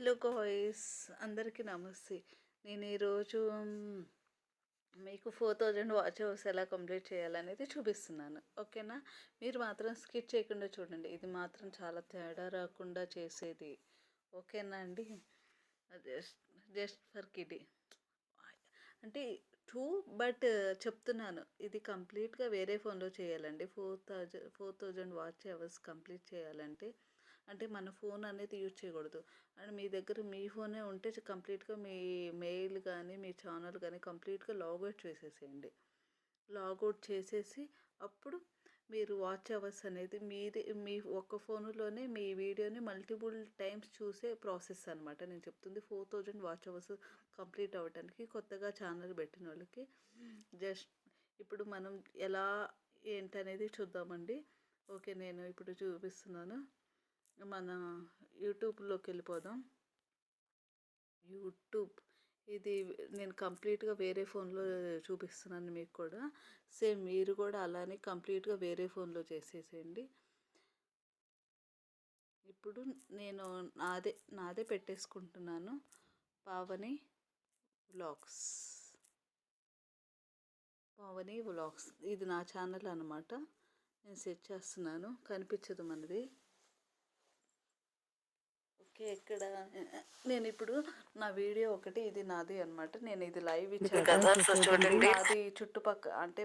Hello guys, అందరికీ నమస్తే. నేను ఈరోజు మీకు 4000 వాచ్ అవర్స్ ఎలా కంప్లీట్ చేయాలనేది చూపిస్తున్నాను. ఓకేనా? మీరు మాత్రం స్కిప్ చేయకుండా చూడండి. ఇది మాత్రం చాలా తేడా రాకుండా చేసేది. ఓకేనా అండి? జస్ట్ జస్ట్ ఫర్ కిడి అంటే టూ బట్ చెప్తున్నాను, ఇది కంప్లీట్గా వేరే ఫోన్లో చేయాలండి. 4000 వాచ్ అవర్స్ కంప్లీట్ చేయాలంటే అంటే మన ఫోన్ అనేది యూజ్ చేయకూడదు. అండ్ మీ దగ్గర మీ ఫోనే ఉంటే కంప్లీట్గా మీ మెయిల్ కానీ మీ ఛానల్ కానీ కంప్లీట్గా లాగౌట్ చేసేసేయండి. లాగౌట్ చేసేసి అప్పుడు మీరు వాచ్ అవర్స్ అనేది మీదే మీ ఒక్క ఫోన్లోనే మీ వీడియోని మల్టిపుల్ టైమ్స్ చూసే ప్రాసెస్ అనమాట నేను చెప్తుంది. 4000 వాచ్ అవర్స్ కంప్లీట్ అవ్వడానికి కొత్తగా ఛానల్ పెట్టిన వాళ్ళకి జస్ట్ ఇప్పుడు మనం ఎలా ఏంటనేది చూద్దామండి. ఓకే, నేను ఇప్పుడు చూపిస్తున్నాను. మన యూట్యూబ్లోకి వెళ్ళిపోదాం. యూట్యూబ్ ఇది నేను కంప్లీట్గా వేరే ఫోన్లో చూపిస్తున్నాను మీకు కూడా. సేమ్ మీరు కూడా అలానే కంప్లీట్గా వేరే ఫోన్లో చేసేసేయండి. ఇప్పుడు నేను నాదే పెట్టేసుకుంటున్నాను, పావని వ్లాగ్స్. పావని వ్లాగ్స్ ఇది నా ఛానల్ అనమాట. నేను సెట్ చేస్తున్నాను, కనిపించదు మనది. ఓకే, ఇక్కడ నేను ఇప్పుడు నా వీడియో ఒకటి ఇది నాది అనమాట. నేను ఇది లైవ్ ఇచ్చాను కదా, సో చూడండి. నాది చుట్టుపక్కల అంటే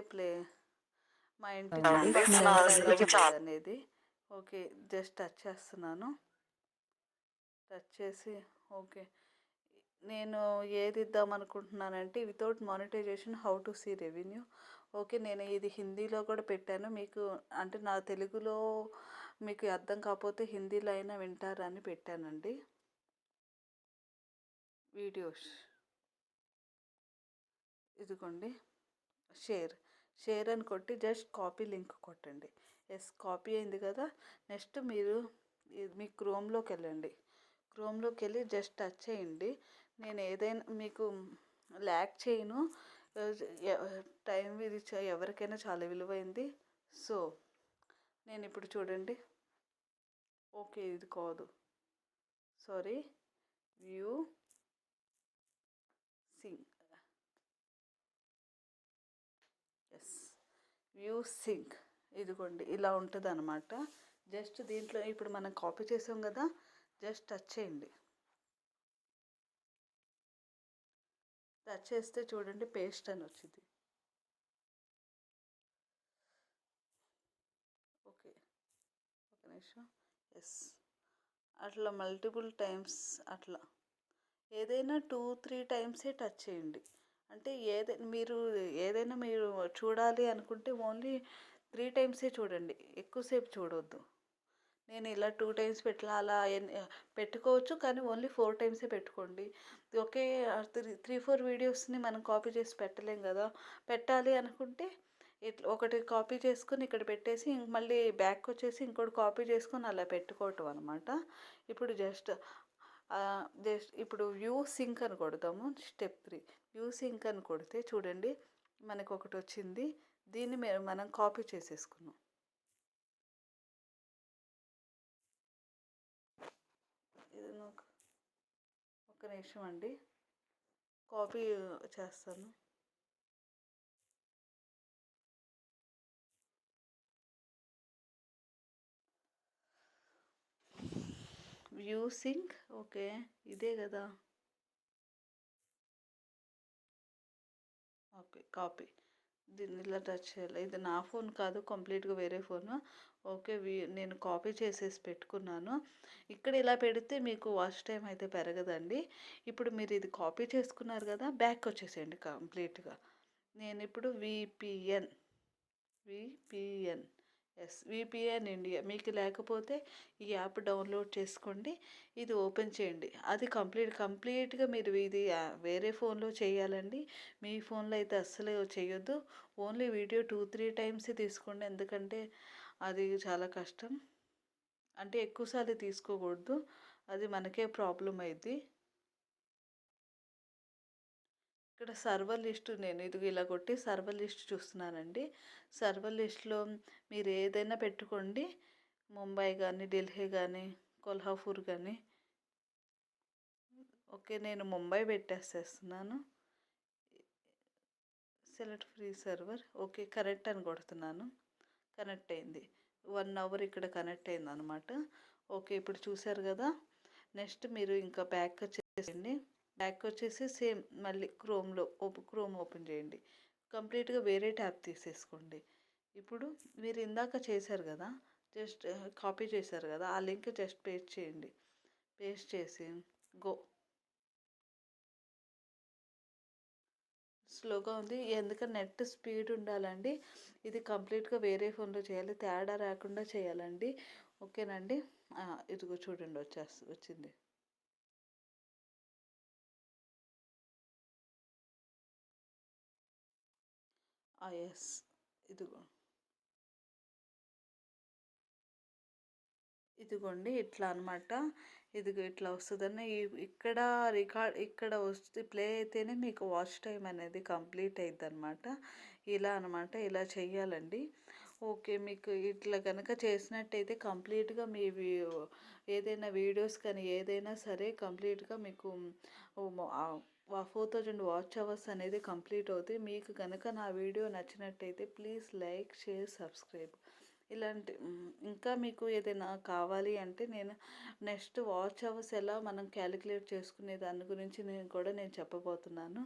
మా ఇంటి చుట్టుపక్కల అనేది. ఓకే, జస్ట్ టచ్ చేస్తున్నాను. టచ్ చేసి ఓకే, నేను ఏది ఇద్దాం అనుకుంటున్నానంటే without monetization how to see revenue. Okay, నేను ఇది హిందీలో కూడా పెట్టాను మీకు, అంటే నా తెలుగులో మీకు అర్థం కాకపోతే హిందీలో అయినా వింటారని పెట్టానండి వీడియోస్. ఇదిగోండి, షేర్ అని కొట్టి జస్ట్ కాపీ లింక్ కొట్టండి. ఎస్, కాపీ అయింది కదా. నెక్స్ట్ మీరు మీ క్రోమ్లోకి వెళ్ళండి. క్రోమ్లోకి వెళ్ళి జస్ట్ టచ్ చేయండి. నేను ఏదైనా మీకు ల్యాక్ చేయను. టైం ఇది ఎవరికైనా చాలా విలువైంది. సో నేను ఇప్పుడు చూడండి. ఓకే, ఇది కాదు, sorry. View sync, yes, view sync. ఇదిగోండి, ఇలా ఉంటుంది అనమాట. జస్ట్ దీంట్లో ఇప్పుడు మనం కాపీ చేసాం కదా, జస్ట్ టచ్ చేయండి. టచ్ చేస్తే చూడండి పేస్ట్ అని వచ్చింది. ఓకే, ఒక నిమిషం. ఎస్, అట్లా మల్టిపుల్ టైమ్స్ అట్లా ఏదైనా 2-3 టైమ్సే టచ్ చేయండి. అంటే ఏదైనా మీరు చూడాలి అనుకుంటే ఓన్లీ 3 టైమ్సే చూడండి, ఎక్కువసేపు చూడొద్దు. నేను ఇలా 2 టైమ్స్ అలా పెట్టుకోవచ్చు, కానీ ఓన్లీ 4 టైమ్సే పెట్టుకోండి. ఒకే 3-4 వీడియోస్ని మనం కాపీ చేసి పెట్టలేం కదా. పెట్టాలి అనుకుంటే ఇట్లా ఒకటి కాపీ చేసుకొని ఇక్కడ పెట్టేసి మళ్ళీ బ్యాక్ వచ్చేసి ఇంకోటి కాపీ చేసుకొని అలా పెట్టుకోవటం అనమాట. ఇప్పుడు జస్ట్ ఇప్పుడు వ్యూ సింక్ అని కొడతాము. స్టెప్ 3 వ్యూ సింక్ అని కొడితే చూడండి మనకు ఒకటి వచ్చింది. దీన్ని మనం కాపీ చేసేసుకున్నాం. ఇది నాకు ఒక నిమిషం అండి, కాపీ చేస్తాను. వ్యూ సింక్, ఓకే, ఇదే కదా. Okay, copy. దీన్ని ఇలా టచ్ చేయాలి. ఇది నా ఫోన్ కాదు, కంప్లీట్గా వేరే ఫోను. ఓకే, నేను కాపీ చేసేసి పెట్టుకున్నాను. ఇక్కడ ఇలా పెడితే మీకు వాచ్ టైం అయితే పెరగదండి. ఇప్పుడు మీరు ఇది కాపీ చేసుకున్నారు కదా, బ్యాక్ వచ్చేసేయండి కంప్లీట్గా. నేను ఇప్పుడు విపిఎన్ విపిఎన్ ఇండియా మీకు లేకపోతే ఈ యాప్ డౌన్లోడ్ చేసుకోండి, ఇది ఓపెన్ చేయండి. అది కంప్లీట్గా మీరు ఇది వేరే ఫోన్లో చేయాలండి. మీ ఫోన్లో అయితే అస్సలు చేయొద్దు. ఓన్లీ వీడియో 2-3 టైమ్స్ తీసుకోండి, ఎందుకంటే అది చాలా కష్టం. అంటే ఎక్కువసార్లు తీసుకోకూడదు, అది మనకే ప్రాబ్లం అయింది. ఇక్కడ సర్వర్ లిస్టు నేను ఇది ఇలా కొట్టి సర్వర్ లిస్ట్ చూస్తున్నానండి. సర్వర్ లిస్ట్లో మీరు ఏదైనా పెట్టుకోండి, ముంబై కానీ ఢిల్లీ కానీ కొల్హాపూర్ కానీ ఓకే, నేను ముంబై పెట్టేసేస్తున్నాను. Select free server. Okay, connect అని కొడుతున్నాను. కనెక్ట్ అయింది. 1 అవర్ ఇక్కడ కనెక్ట్ అయింది అనమాట. ఓకే, ఇప్పుడు చూసారు కదా. నెక్స్ట్ మీరు ఇంకా బ్యాక్ వచ్చేసేయండి. బ్యాక్ వచ్చేసి సేమ్ మళ్ళీ క్రోమ్ ఓపెన్ చేయండి. కంప్లీట్గా వేరే ట్యాబ్ తీసేసుకోండి. ఇప్పుడు మీరు ఇందాక చేశారు కదా, జస్ట్ కాపీ చేశారు కదా, ఆ లింక్ జస్ట్ పేస్ట్ చేయండి. పేస్ట్ చేసి గో. స్లోగా ఉంది, ఎందుకంటే నెట్ స్పీడ్ ఉండాలండి. ఇది కంప్లీట్గా వేరే ఫోన్లో చేయాలి, తేడా రాకుండా చేయాలండి. ఓకేనండి. ఇదిగో చూడండి, వచ్చింది. ఎస్, ఇదిగో. ఇదిగోండి ఇట్లా అనమాట. ఇదిగో ఇట్లా వస్తుందని ఇక్కడ ఇక్కడ వస్తే ప్లే అయితేనే మీకు వాచ్ టైం అనేది కంప్లీట్ అవుతుంది అనమాట. ఇలా అనమాట, ఇలా చెయ్యాలండి. ఓకే, మీకు ఇట్లా కనుక చేసినట్టయితే కంప్లీట్గా మీ ఏదైనా వీడియోస్ కానీ ఏదైనా సరే కంప్లీట్గా మీకు 4000 వాచ్ అవర్స్ అనేది కంప్లీట్ అవుతాయి. మీకు కనుక నా వీడియో నచ్చినట్టయితే ప్లీజ్ లైక్, షేర్, సబ్స్క్రైబ్. ఇలాంటి ఇంకా మీకు ఏదైనా కావాలి అంటే నేను నెక్స్ట్ వాచ్ అవర్స్ ఎలా మనం క్యాలిక్యులేట్ చేసుకునే దాని గురించి నేను చెప్పబోతున్నాను.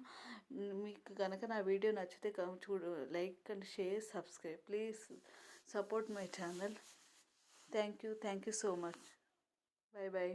మీకు కనుక నా వీడియో నచ్చితే like and share, subscribe. Please support my channel. Thank you so much. By by.